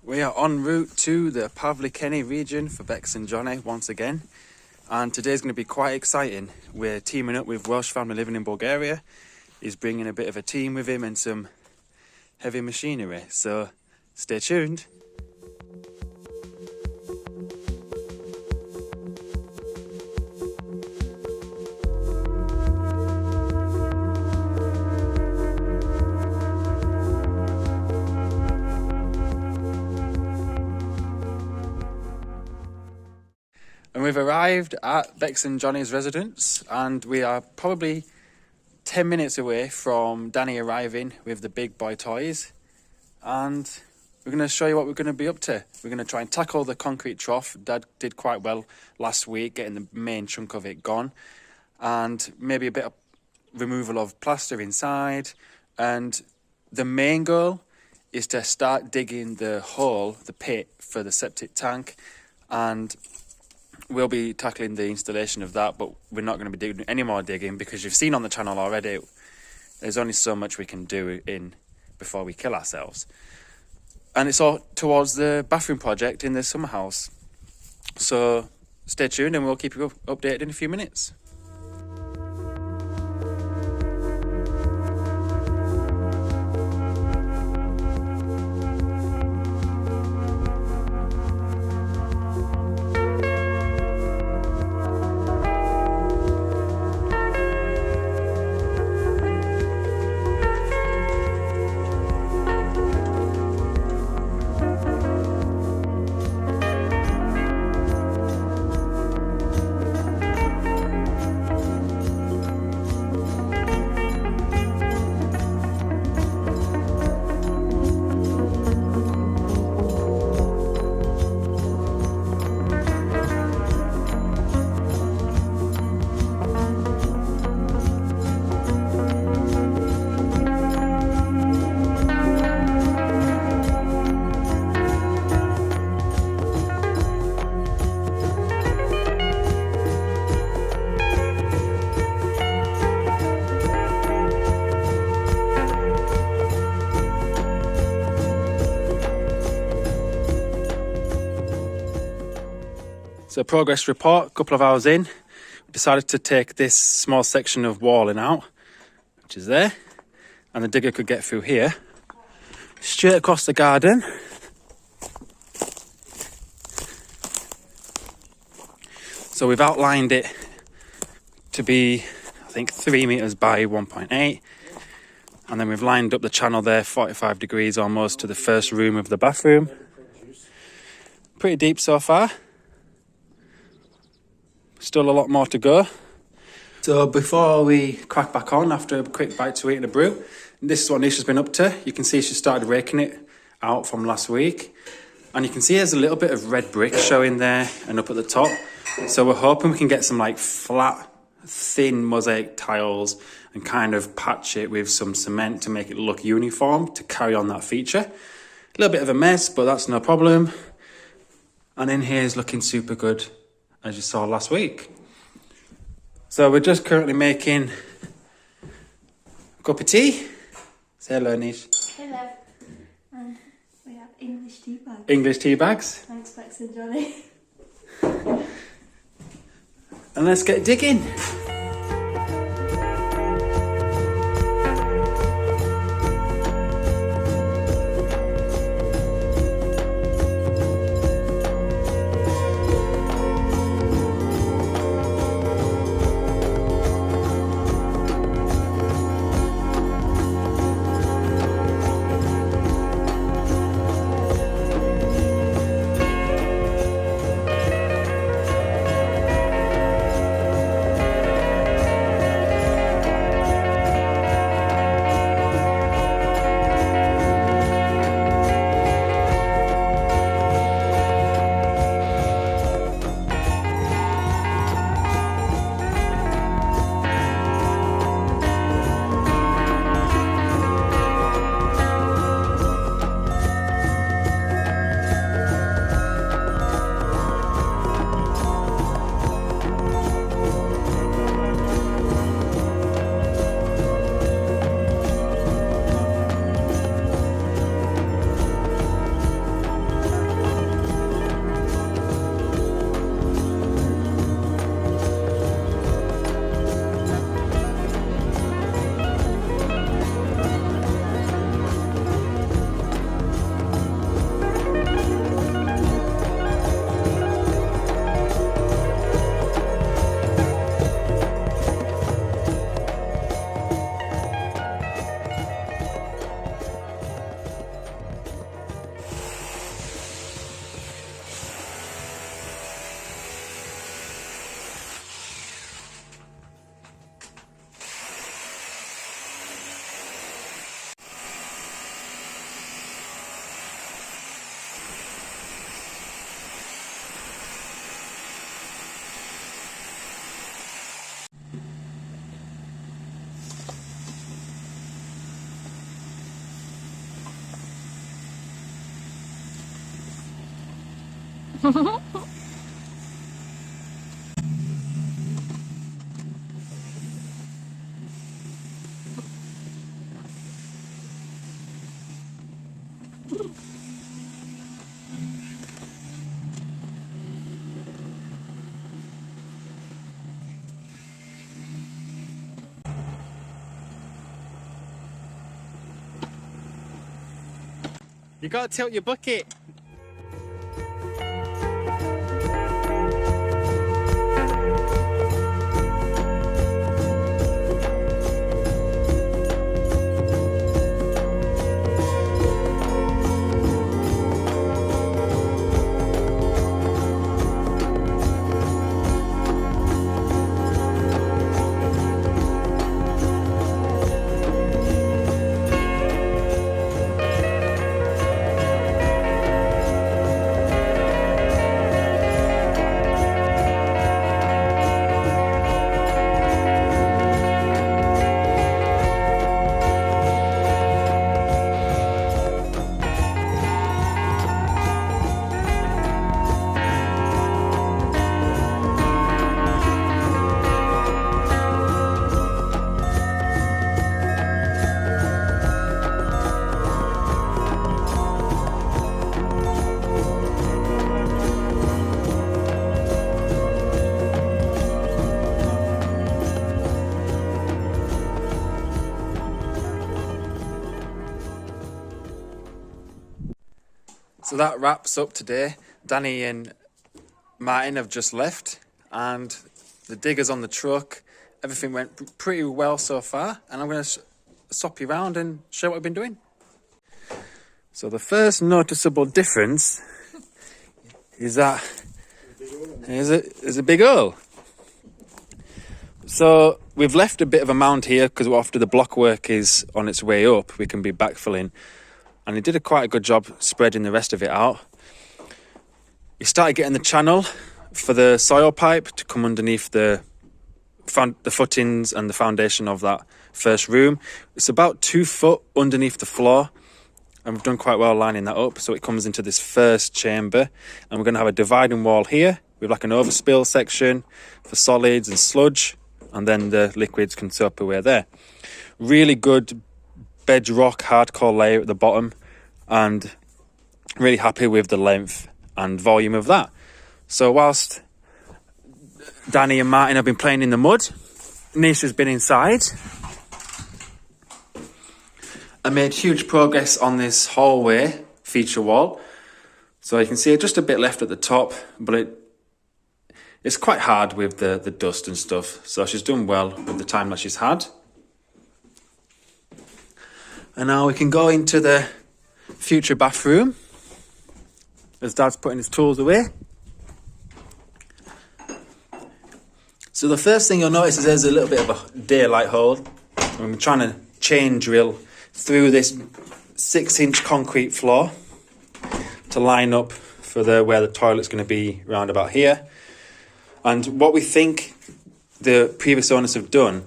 We are en route to the Pavlikeni region for Bex and Jonny once again, and today's going to be quite exciting. We're teaming up with Welsh family living in Bulgaria. He's bringing a bit of a team with him and some heavy machinery, so stay tuned. And we've arrived at Bex and Jonny's residence, and we are probably 10 minutes away from Danny arriving with the big boy toys. And we're going to show you what we're going to be up to. We're going to try and tackle the concrete trough. Dad did quite well last week, getting the main chunk of it gone. And maybe a bit of removal of plaster inside. And the main goal is to start digging the hole, the pit for the septic tank. And we'll be tackling the installation of that, but we're not going to be doing any more digging because you've seen on the channel already, there's only so much we can do before we kill ourselves. And it's all towards the bathroom project in the summerhouse. So stay tuned and we'll keep you updated in a few minutes. So progress report, a couple of hours in, we decided to take this small section of walling out, which is there, and the digger could get through here, straight across the garden. So we've outlined it to be, I think, 3 meters by 1.8, and then we've lined up the channel there, 45 degrees almost to the first room of the bathroom. Pretty deep so far. Still a lot more to go. So before we crack back on after a quick bite to eat and a brew, this is what Nisha's been up to. You can see she started raking it out from last week. And you can see there's a little bit of red brick showing there and up at the top. So we're hoping we can get some like flat, thin mosaic tiles and kind of patch it with some cement to make it look uniform to carry on that feature. A little bit of a mess, but that's no problem. And in here is looking super good, as you saw last week. So we're just currently making a cup of tea. Say hello, Nish. Hello. We have English tea bags. English tea bags. Thanks, Bex and Jonny. And let's get digging. You gotta tilt your bucket. So that wraps up today. Danny and Martin have just left and the digger's on the truck. Everything went pretty well so far, and I'm going to swap you around and show what we've been doing. So the first noticeable difference is that there's a big hole. So we've left a bit of a mound here because after the block work is on its way up, we can be backfilling. And he did quite a good job spreading the rest of it out. He started getting the channel for the soil pipe to come underneath the footings and the foundation of that first room. It's about 2 foot underneath the floor, and we've done quite well lining that up. So it comes into this first chamber, and we're going to have a dividing wall here with like an overspill section for solids and sludge, and then the liquids can soak away there. Really good bedrock hardcore layer at the bottom, and really happy with the length and volume of that. So whilst Danny and Martin have been playing in the mud, Nisha's been inside. I made huge progress on this hallway feature wall. So you can see just a bit left at the top, but it's quite hard with the dust and stuff. So she's done well with the time that she's had. And now we can go into the future bathroom as Dad's putting his tools away. So the first thing you'll notice is there's a little bit of a daylight hole. I'm trying to chain drill through this 6-inch concrete floor to line up for where the toilet's going to be round about here. And what we think the previous owners have done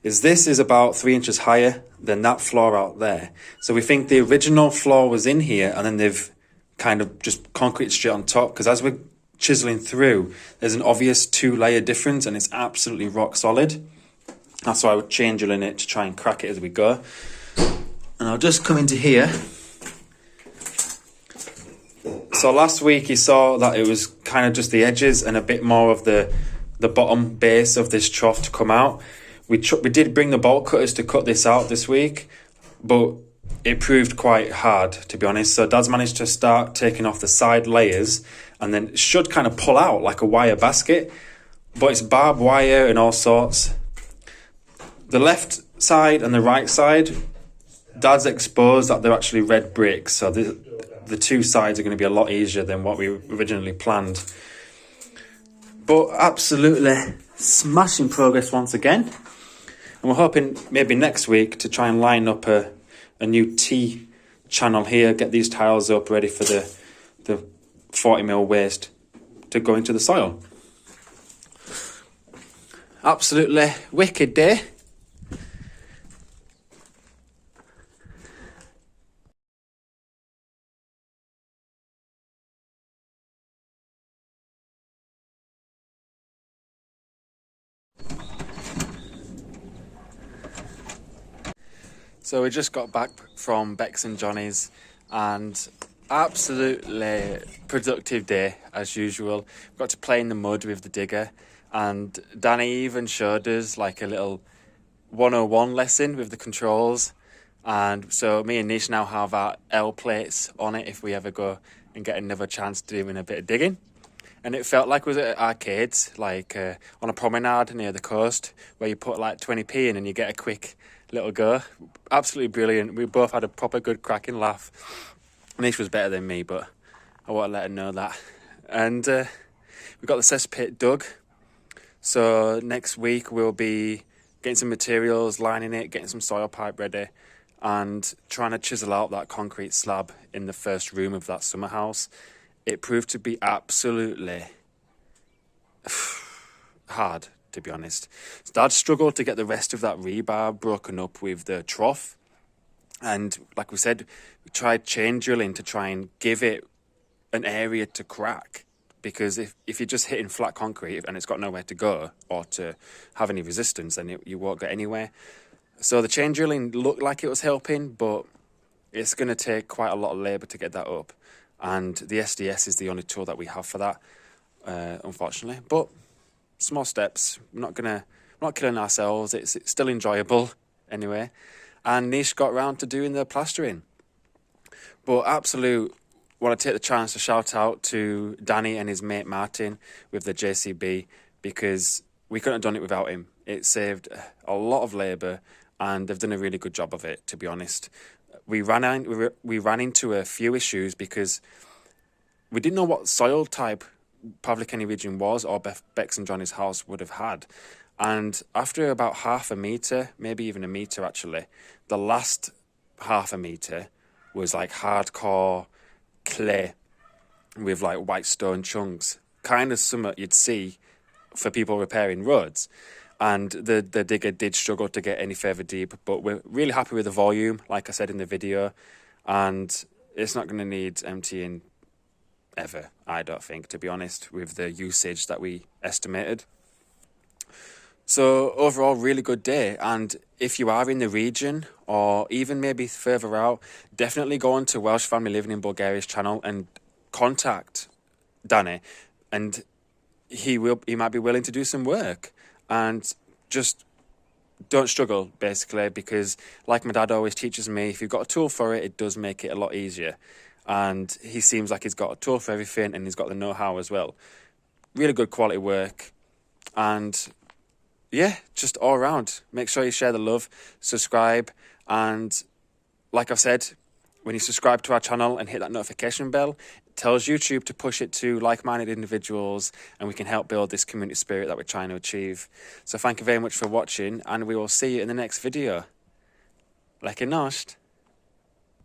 is this is about 3 inches higher than that floor out there. So we think the original floor was in here, and then they've kind of just concrete straight on top, because as we're chiseling through, there's an obvious 2-layer difference, and it's absolutely rock solid. That's why we're chain drilling it to try and crack it as we go. And I'll just come into here. So last week you saw that it was kind of just the edges and a bit more of the bottom base of this trough to come out. We did bring the bolt cutters to cut this out this week, but it proved quite hard, to be honest. So Dad's managed to start taking off the side layers, and then it should kind of pull out like a wire basket, but it's barbed wire and all sorts. The left side and the right side, Dad's exposed that they're actually red bricks, so the 2 sides are going to be a lot easier than what we originally planned. But absolutely smashing progress once again. And we're hoping maybe next week to try and line up a new T channel here, get these tiles up ready for the 40mm waste to go into the soil. Absolutely wicked day. So we just got back from Bex and Jonny's, and absolutely productive day as usual. Got to play in the mud with the digger, and Danny even showed us like a little 101 lesson with the controls. And so me and Nish now have our L plates on it if we ever go and get another chance to doing a bit of digging. And it felt like we was at arcades, like on a promenade near the coast, where you put like 20p in and you get a quick little go. Absolutely brilliant. We both had a proper good cracking laugh. Nish was better than me, but I want to let her know that. And we got the cess pit dug. So next week we'll be getting some materials, lining it, getting some soil pipe ready, and trying to chisel out that concrete slab in the first room of that summer house. It proved to be absolutely hard, to be honest. So Dad struggled to get the rest of that rebar broken up with the trough. And like we said, we tried chain drilling to try and give it an area to crack. Because if you're just hitting flat concrete and it's got nowhere to go or to have any resistance, then you won't get anywhere. So the chain drilling looked like it was helping, but it's going to take quite a lot of labour to get that up. And the SDS is the only tool that we have for that, unfortunately. But small steps. We're not killing ourselves. It's still enjoyable anyway. And Nish got round to doing the plastering. But want to take the chance to shout out to Danny and his mate Martin with the JCB, because we couldn't have done it without him. It saved a lot of labour, and they've done a really good job of it, to be honest. We ran into a few issues because we didn't know what soil type Pavlikeni region was, or Bex and Jonny's house would have had. And after about half a metre, maybe even a metre actually, the last half a metre was like hardcore clay with like white stone chunks, kind of something you'd see for people repairing roads. And the digger did struggle to get any further deep, but we're really happy with the volume, like I said in the video, and it's not going to need emptying ever, I don't think, to be honest, with the usage that we estimated. So overall, really good day. And if you are in the region, or even maybe further out, definitely go on to Welsh Family Living in Bulgaria's channel and contact Danny, and he might be willing to do some work. And just don't struggle, basically, because like my dad always teaches me, if you've got a tool for it, it does make it a lot easier. And he seems like he's got a tool for everything, and he's got the know-how as well. Really good quality work. And yeah, just all around. Make sure you share the love, subscribe, and like I've said, when you subscribe to our channel and hit that notification bell, it tells YouTube to push it to like-minded individuals, and we can help build this community spirit that we're trying to achieve. So thank you very much for watching, and we will see you in the next video. Lekker nost!